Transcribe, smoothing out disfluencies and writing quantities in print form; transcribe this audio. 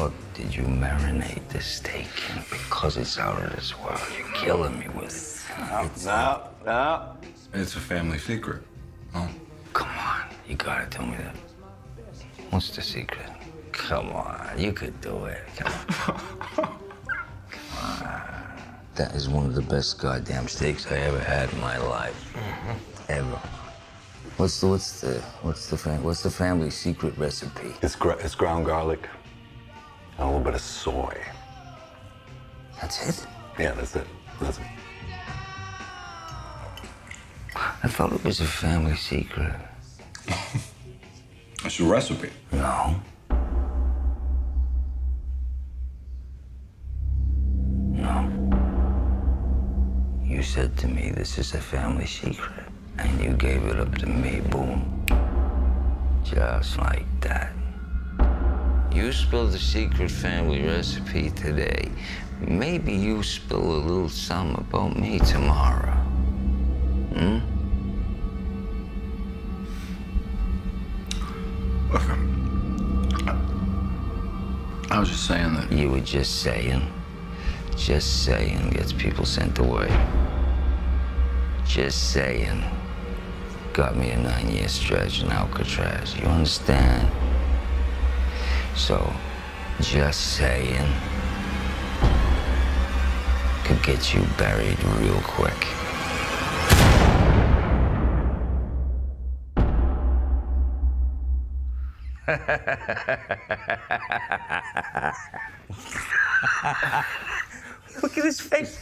what did you marinate the steak in? Because it's out of this world. You're killing me with... No. It's a family secret. Oh. Come on, you gotta tell me that. What's the secret? Come on, you could do it. Come on. That is one of the best goddamn steaks I ever had in my life. Ever. What's the family secret recipe? It's ground garlic and a little bit of soy. That's it? Yeah, that's it. That's it. I thought it was a family secret. It's a recipe. No. No. You said to me, this is a family secret, and you gave it up to me, boom. Just like that. You spilled the secret family recipe today. Maybe you spill a little something about me tomorrow. Look, I was just saying that... You were just saying? Just saying gets people sent away. Just saying got me a 9-year stretch in Alcatraz. You understand? So, just saying could get you buried real quick. Look at his face.